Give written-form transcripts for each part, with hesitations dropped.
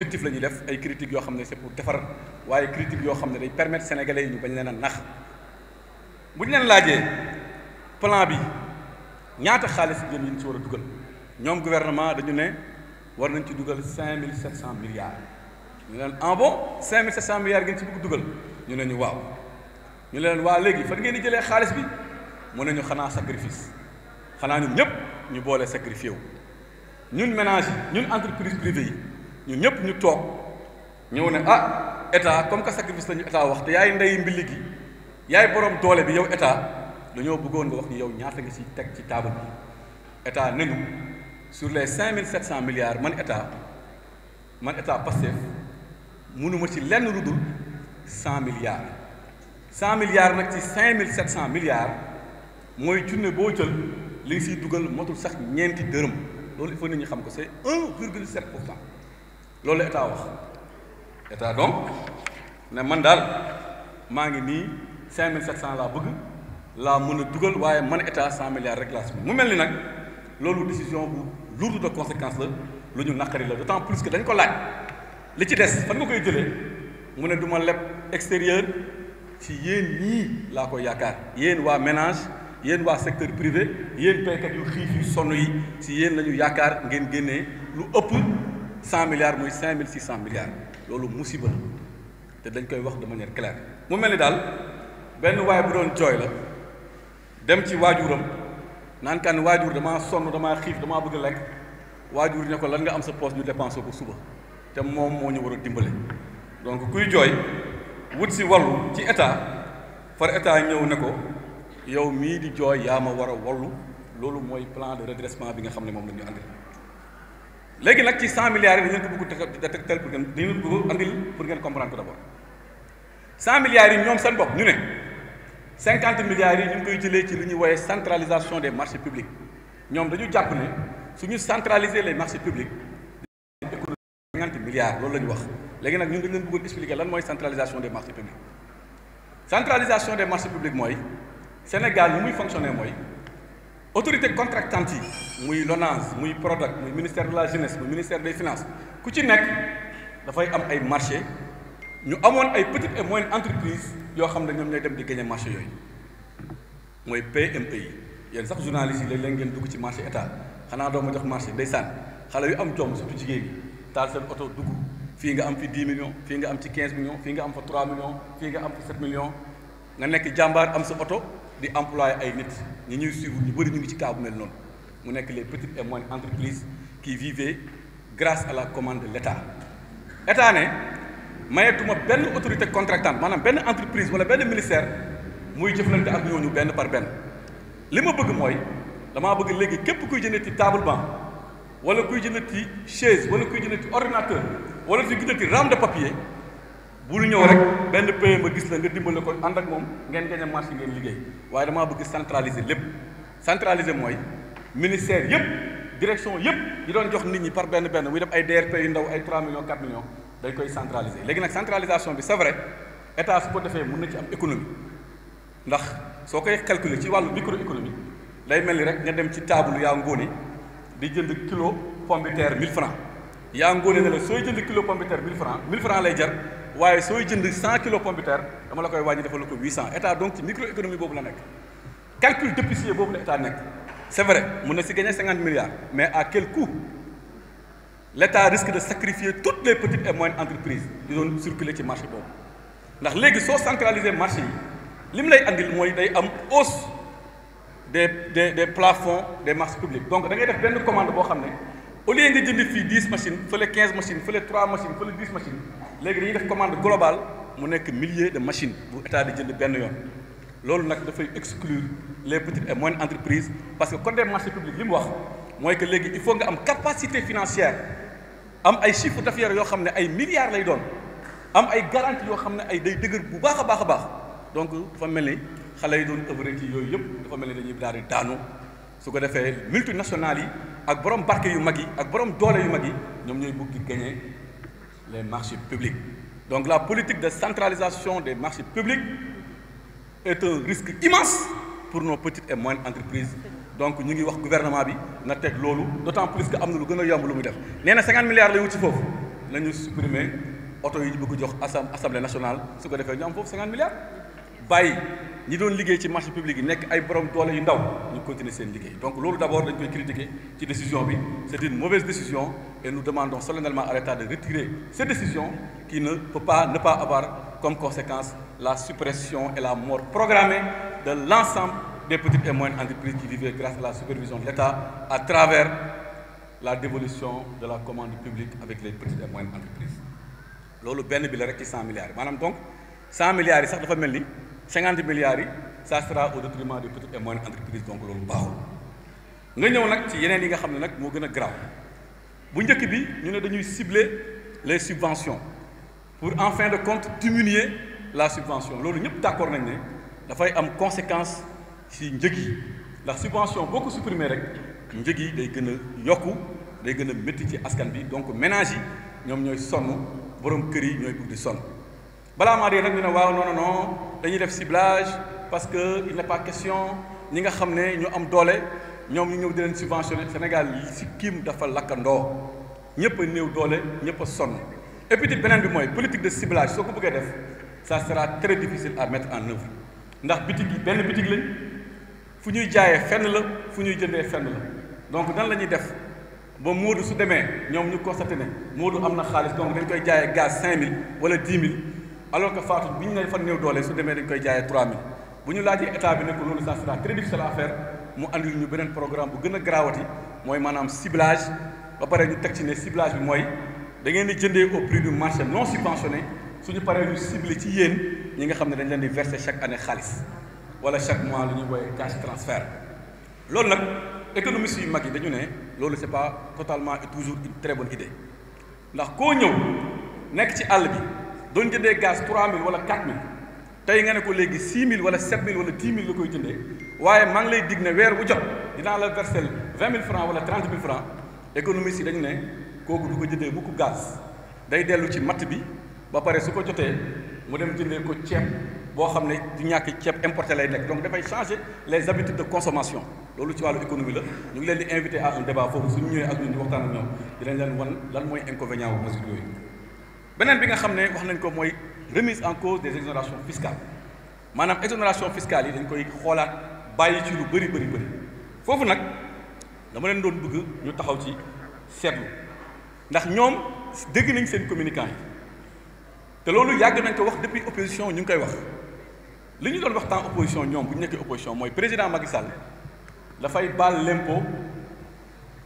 objectif la ñuy def ay critiques yoo xam ne c'est pour defar waaye critiques yoo xam ne day permettre sénégalais yi ñu bañ leen a nax bu ñu leen laajee plan bi ñaata xaalis ngeen yi ñu ci war a dugal ñoom gouvernement dañu ne war nañ ci dugal 5700 milliards ñu leen en bon 5700 milliards ngeen ci bëgg dugal ñu ne ñu waaw ñu leen waa léegi fan ngeen di jëlee xaalis bi mu ne ñu xanaa sacrifice xanaa ñun ñëpp ñu boole sacrifié wu ñun ménage yi ñun entreprise privée yi ñun ñëpp ñu toog ñëw ne ah état comme que sacrifice la ñu état wax te yaay ndey mbilli gi yaay borom doole bi yow état dañoo bëggoon nga wax ni yow ñaata nga ci teg ci table bi état nañu sur les 5700 milliards man état Pastef mënuma ci lenn lu dul 100 milliards 100 milliards nag ci 5700 milliards mooy junne boo jël li nga siy dugal motul sax ñeenti dërëm loolu il faut nit ñi xam ko c'est 1,7%. loolu la état wax état donc ne man daal maa ngi nii 5700 laa bëgg laa mën a dugal waaye man état 100 milliards rek laa si mu mel ni nag loolu décision bu lourde de conséquence la lu ñu naqari la d'autant plus que dañ ko laaj li ci des fan nga koy jëlee mu ne du ma leb extérieur ci yéen ñii laa koy yaakaar yéen waa ménage yéen waa secteur privé yéen béykat yu xiif yu sonn yi ci yéen la ñu yaakaar ngeen génnee lu ëpp 100 milliards muy 5600 milliards loolu musiba la te dañ koy wax de manière claire mu mel ni daal benn waay bu doon jooy la dem ci waajuram naan kan waajur damaa sonn damaa xiif damaa bëgg a lekk waajur ne ko lan nga am sa poche ñu dépensé ko suba te moom moo ñu war a dimbale donc kuy jooy wut si wallu ci état far état ñëw ne ko yow mii di jooy yaa ma war a wallu loolu mooy plan de redressement bi nga xam ne moom la ñu andil léegi nag ci 100 milliards yi dañu ko bëgg a teg pour ngeen dañu bëgg andil pour ngeen comprendre ko d'abord 100 milliards yi ñoom seen bopp ñu ne 50 milliards yi ñu ngi koy jëlee ci li ñuy woowee centralisation des marchés publics ñoom dañu jàpp ne suñu centraliser les marchés publics économie 50 milliards loolu la ñu wax léegi nag ñun dañu leen bëggoon expliquer lan mooy centralisation des marchés publics centralisation des marchés publics mooy Sénégal ni muy fonctionner mooy autorité contractante yi muy LONASE muy PRODAC muy ministère de la jeunesse muy ministère des finances ku ci nekk dafay am ay marché ñu amoon ay petites et moyennes entreprises yoo xam ne ñoom ñooy dem di gagner marché yooyu mooy PME yi yéen sax journalistes yi léeg-léeg ngeen dugg ci marché état xanaa doo ma jox marché ndeysaan xale yu am jom surtout jigéen ñi taal seen oto dugg fii nga am fi 10 millions fii nga am ci 15 millions fii nga am fa 3 millions fii nga am fa 7 millions nga nekk jàmbaar am sa oto di employé ay nit ñi ñuy suivre ñu bëri ñu ngi ci cas bu mel noonu mu nekk les petites et moyennes entreprises qui vivaient grâce à la commande de l'État état ne mayetuma benn autorité contractante maanaam benn entreprise wala benn ministère muy jëflante ak ñooñu benn par benn li ma bëgg mooy damaa bëgg léegi képp kuy jëndati table banc wala kuy jëndati chaise wala kuy jëndati ordinateur wala kuy jëndati rame de papier bu ñëw rek benn PME gis la nga dimbale ko ànd ak moom ngeen gañ a marché ngeen liggéey waaye damaa bëgg centraliser lépp centraliser mooy ministère yëpp direction yëpp yi doon jox nit ñi par benn muy dem ay DRP yu ndaw ay 3 millions 4 millions dañ koy centraliser léegi nag centralisation bi c'est vrai état su ko defee mën na ci am économie ndax soo koy calculer ci wàllu microéconomie day mel ni rek nga dem ci table yaa ngóone di jënd kilo pomme de terre 1000 francs yaa ngóone ne la sooy jënd kilo pomme de terre 1000 francs lay jar waaye sooy jënd 100 kilos pomme de terre dama la koy wàññi defal la ko 800 état donc ci microéconomie boobu la nekk calcul d'épicier boobu la état nekk c'est vrai mun na si gagner 50 milliards mais à quel coût l'état risque de sacrifier toutes les petites et moyennes entreprises di doon circuler ci marché boobu ndax léegi soo centraliser marché yi li mu lay andil mooy day am hausse des plafonds des marchés publics donc da ngay def benn commande boo xam ne au lieu nga jënd fii 10 machines fële 15 machines fële 3 machines fële 10 machines léegi dañuy def commande globale mu nekk milliers de machines bu état di jënd benn yoon loolu nag dafay exclure les petites et moyennes entreprises parce que code des marchés publics li mu wax mooy que léegi il faut nga am capacité financière am ay chiffre d'affaires yoo xam ne ay milliards lay doon am ay garanties yoo xam ne ay day dëgër bu baax a baax a baax donc dafa mel ni xale yi doon œuvre ci yooyu yëpp dafa mel ni dañuy daal di daanu su ko defee multinationales yi ak borom barke yu mag yi ak borom doole yu mag yi ñoom ñooy bëgg di gagner les marchés publics donc la politique de centralisation des marchés publics est un risque immense pour nos petites et moyennes entreprises donc ñu ngi wax gouvernement bi na teg loolu d'autant plus que am na lu gën a yomb lu muy def nee na 50 milliards lay wut ci foofu nañu supprimer oto yi ñu bëgg jox assemblée nationale su ko defee ñu am foofu 50 milliards bàyyi ñi doon liggéey ci marché public yi nekk ay borom doole yu ndaw ñu continuer seen liggéey donc loolu d'abord dañ koy critiquer ci décision bi c'est une mauvaise décision et nous demandons solennellement à l'État de retirer cette décision qui ne peut pas ne pas avoir comme conséquence la suppression et la mort programmée de l'ensemble des petites et moyennes entreprises qui vivaient grâce à la supervision de l'État à travers la dévolution de la commande publique avec les petites et moyennes entreprises loolu benn bi la rek ci 100 milliards yi maanaam donc 100 milliards yi sax dafa mel ni 50 milliards yi ça sera au détriment des petites et moyennes entreprises donc loolu baaxul nga ñëw nag ci yeneen yi nga xam ne nag moo gën a grave bu njëkk bi ñu ne dañuy cibler les subventions pour en fin de compte diminuer la subvention loolu ñëpp d'accord nañ ne dafay am conséquence ci njëg yi ndax subvention boo ko supprimer rek njëg yi day gën a yokku day gën a métti ci askan bi donc ménage yi ñoom ñooy sonn borom kër yi ñooy bëgg di sonn balaa maa dee nag ñu ne waaw non dañuy def ciblage parce que il n'est pas question ñi nga xam ne ñu am doole ñoom ñu ñëw di leen subventionné Sénégal yi si kiim dafa lakkandoo ñëpp a néew doole ñëpp a sonn et puis beneen bi mooy politique de ciblage soo ko bëggee def ça sera très difficile à mettre en œuvre ndax bitig yi benn bitig lañ fu ñuy jaayee fenn la fu ñuy jëndee fenn la donc nan la ñuy def ba Moodu su demee ñoom ñu constaté ne Moodu am na xaalis donc dañ koy jaayee gaz 5000 wala 10 000 alors que Fatou bi ñu ne fa néew doole su demee dañ koy jaayee 3000 bu ñu laajee état bi ne ko loolu ça sera très difficile à faire mu andil ñu beneen programme bu gën a garaawati mooy maanaam ciblage ba pare ñu teg ci ne ciblage bi mooy da ngeen di jëndee au prix du marché non subventionné suñu paree ñu ciblé ci yéen ñi nga xam ne dañ leen di verser chaque année xaalis wala chaque mois lu ñuy woowee cash transfert loolu nag économistes yu mag yi dañu ne loolu c'est pas totalement et toujours une très bonne idée ndax koo ñëw nekk ci àll bi doon jëndee gaz 3000 wala 4000 tey nga ne ko léegi 6000 wala 7000 wala 10 000 la koy jëndee waaye maa ngi lay dig ne weer bu jot dinaa la verser 20 000 francs wala 30 000 francs économistes yi dañu ne kooku du ko jëndee mukk gaz day dellu ci matt bi ba pare su ko jotee mu dem jëndee ko ceeb boo xam ne du ñàkk ceeb importé lay nekk donc dafay changer les habitudes de consommation loolu ci wàllu économie la ñu ngi leen di invité à un débat foofu suñu ñëwee ak ñun di waxtaan ak ñoom dinañ leen wan lan mooy inconvénient wu mesure yooyu beneen bi nga xam ne wax nañ ko mooy remise en cause des exonérations fiscales maanaam exonération fiscale yi dañ koy xoolaat bàyyi ci lu bëri foofu nag dama leen doon bëgg ñu taxaw ci seetlu ndax ñoom dégg nañ seen communicant yi te loolu yàgg nañ ko wax depuis opposition ñu ngi koy wax li ñu doon wax temps opposition ñoom bu ñu nekkee opposition mooy président Macky Sall dafay baal l'impôt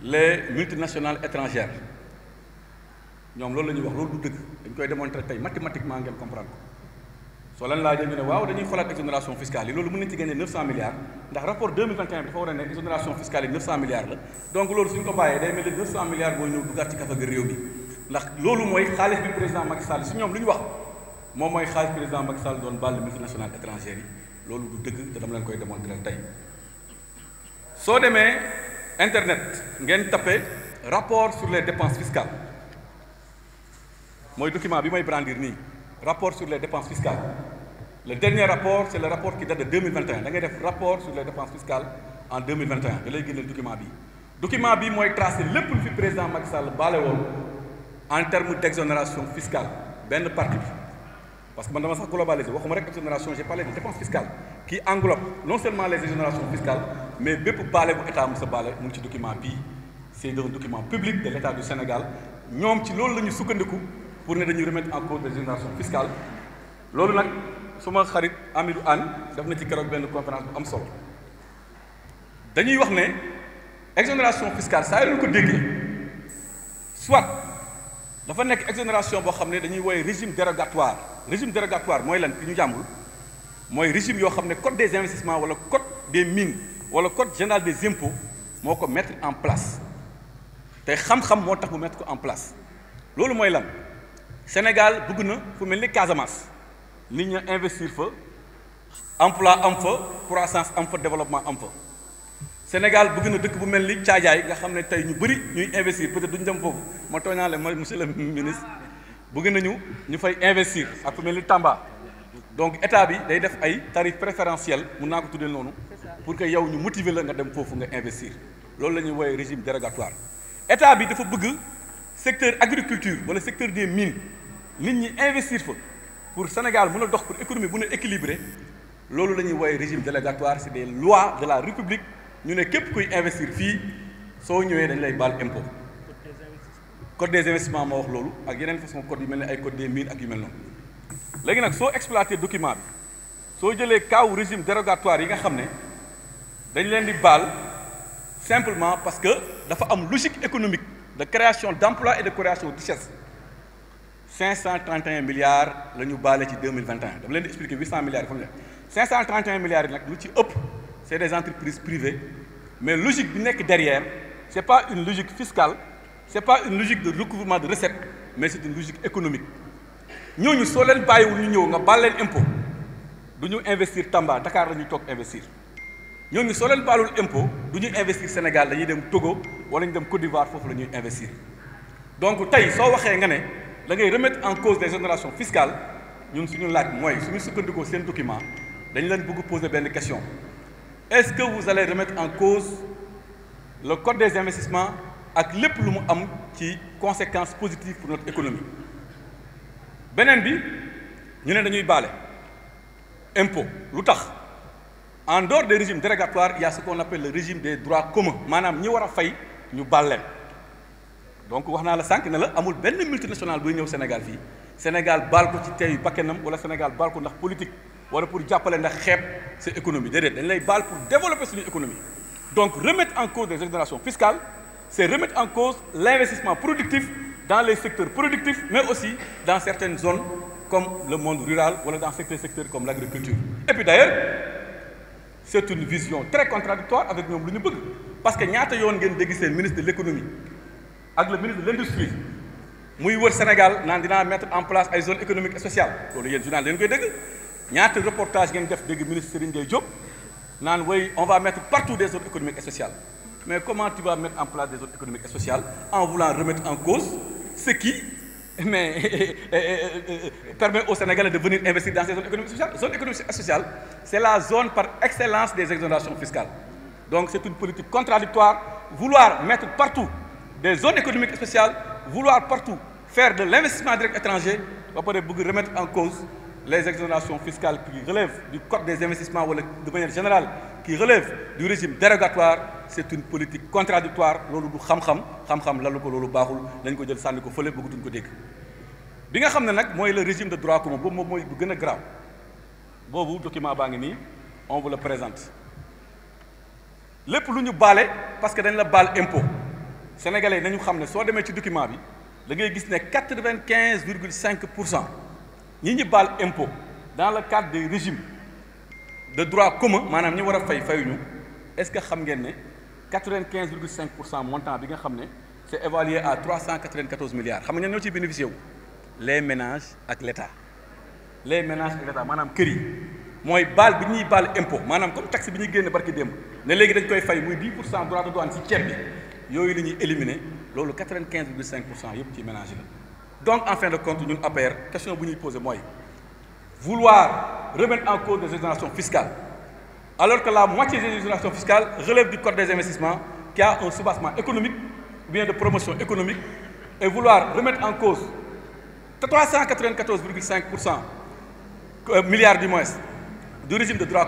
les multinationales étrangères ñoom loolu la ñuy wax loolu du dëgg dañ koy démontrer tey mathématiquement ngeen comprendre ko soo leen laajee ñu ne waaw dañuy xoolaat exonération fiscale yi loolu mën nañ ci gagner 900 milliards ndax rapport 2021 bi dafa war a ne exonération fiscale yi 900 milliards la donc loolu suñ ko bàyyee day mel ni 900 milliards booy ñëw duggaat ci kafa ga réew mi ndax loolu mooy xaalis bi président Macky Sall si ñoom lu ñu wax moom mooy xaalis président Macky Sall doon baal multinationales étrangères yi loolu du dëgg te dama leen koy démontrer tey soo demee internet ngeen tapé rapport sur les dépenses fiscales mooy document bi may brandir nii rapport sur les dépenses fiscales le dernier rapport c'est le rapport qui date de 2021 da ngay def rapport sur les dépenses fiscales en 2021 da lay génneel document bi mooy tracé lépp lu fi président Macky Sall baale woon en termes d'exonération fiscale benn partie bi parce que man dama sax globalisé waxuma rek exonération j'ai parlé de dépenses fiscales qui englobe non seulement les exonérations fiscales mais bépp baale bu état mos a baale mu ngi ci document bii c'est un document public de l'état du Sénégal ñoom ci loolu la ñu sukkandiku pour ne dañuy remettre en cause des exonérations fiscales loolu nag suma xarit Amidou Anne def na ci keroog benn conférence bu am solo dañuy wax ne exonération fiscale saa yu ñu ko déggee soit dafa nekk exonération boo xam ne dañuy woowee régime dérogatoire mooy lan ki ñu jàmbul mooy régime yoo xam ne code des investissements wala code des mines wala code général des impôts moo ko mettre en place te xam-xam moo tax mu mettre ko en place loolu mooy lan Sénégal bëgg na fu mel ni Casamance nit ña investir fa emploi am fa croissance am fa développement am fa Sénégal bëgg na dëkk bu mel ni Caajaay nga xam ne tey ñu bëri ñuy investir peut-être duñu dem foofu ma tooñaale ma monsieur le ministre bëgg nañu ñu fay investir ak fu mel ni Tamba donc état bi day def ay tarifs préférentiels mun naa ko tuddee noonu pour que yow ñu motiver la nga dem foofu nga investir loolu la ñuy woowee régime dérogatoire état bi dafa bëgg secteur agriculture wala secteur des mines nit ñi investir fa pour Sénégal mën a dox pour économie mën a équilibré loolu la ñuy woowee régime délégatoire c'est des lois de la République ñu ne képp kuy investir fii soo ñëwee dañ lay baal impôt. code des investissements moo wax loolu ak yeneen façon code yu mel ne ay code des mines ak yu mel noonu léegi nag soo exploité document bi soo jëlee kaaw régime dérogatoire yi nga xam ne dañ leen di baal simplement parce que dafa am logique économique de création d'emploi et de création de richesse 531 milliards la ñu baale ci 2021 dama leen di expliquer 800 milliards yi fa mu nekk 531 milliards yi nag lu ci ëpp c'est des entreprises privées mais logique bi nekk derrière c'est pas une logique fiscale c'est pas une logique de recouvrement de recettes mais c'est une logique économique ñooñu soo leen bàyyiwul ñu ñëw nga baal leen impôt du ñu investir Tamba Dakar la ñuy toog investir ñooñu soo leen baalul impôt du ñu investir Sénégal dañuy dem Togo wala ñu dem Côte d'Ivoire foofu la ñuy investir donc tey soo waxee nga ne da ngay remettre en cause des exonérations fiscales ñun suñu laaj mooy suñu sukkandikoo seen document dañ leen bëgg poser benn question est-ce que vous allez remettre en cause le code des investissements ak lépp lu mu am ci conséquences positives pour notre économie beneen bi ñu ne dañuy baale impôt lu tax en dehors des régimes dérogatoires il y a ce qu'on appelle le régime des droits communs maanaam ñi war a fay ñu baal leen donc wax naa la sànq ne la amul benn multinational buy ñëw Sénégal fii Sénégal baal ko ci teyu bakkenam wala Sénégal baal ko ndax politique wala pour jàppale ndax xeeb sa économie déedéet dañ lay baal pour développer suñu économie donc remettre en cause des exonérations fiscales c'est remettre en cause l'investissement productif dans les secteurs productifs mais aussi dans certaines zones comme le monde rural wala dans certains secteurs comme l'agriculture et puis d'ailleurs c'est une vision très contradictoire avec ñoom lu ñu bëgg parce que ñaata yoon ngeen dégg seen ministre de l'économie ak le ministre de l'industrie muy wër Sénégal naan dinaa mettre en place ay zones économiques et sociales loolu yéen journal leen koy dégg ñaata reportage ngeen def dégg ministre Serigne Gueye Diop naan way on va mettre partout des zones économiques et sociales mais comment tu vas mettre en place des zones économiques et sociales en voulant remettre en cause ce qui permet aux Sénégalais de venir investir dans ces zones économiques et sociales. Zone économique et sociale, c'est la zone par excellence des exonérations fiscales. Donc c'est une politique contradictoire. Vouloir mettre partout des zones économiques et sociales, vouloir partout faire de l'investissement direct étranger, va pouvoir remettre en cause les exonérations fiscales qui relèvent du code des investissements ou de manière générale qui relèvent du régime dérogatoire. C'est une politique contradictoire loolu du xam-xam lalu ko loolu baaxul dañ ko jël sànni ko fële bëggatuñ ko dégg bi nga xam ne nag mooy le régime de droit commun boobu moom mooy bu gën a grave boobu document baa ngi nii on vous le présente lépp lu ñu baale parce que dañ la baal impôt sénégalais nañu xam ne soo demee ci document bi da ngay gis ne 95,5% ñi ñu baal impôt dans le cadre des régimes de droit commun maanaam ñi war a fayuñu est-ce que xam ngeen ne 95,5% montant bi nga xam ne c'est évalué à 394 milliards xam nga ñoo ciy bénéficié wu les ménages ak l'État les ménages ak l'État maanaam kër yi mooy baal bi ñuy baal impôt maanaam comme taxe bi ñuy génn barki démb ne léegi dañ koy fay muy 10% droit de douane ci ceeb bi yooyu la ñuy éliminer loolu 95,5% yëpp ci ménage la donc en fin de compte ñun APR question bu ñuy poser mooy vouloir remettre en cause des exonérations fiscales alors que la moitié des exonérations fiscales relèvent du code des investissements qui a un soubassement économique ou bien de promotion économique et vouloir remettre en cause 394,5% milliards du moins du régime de droit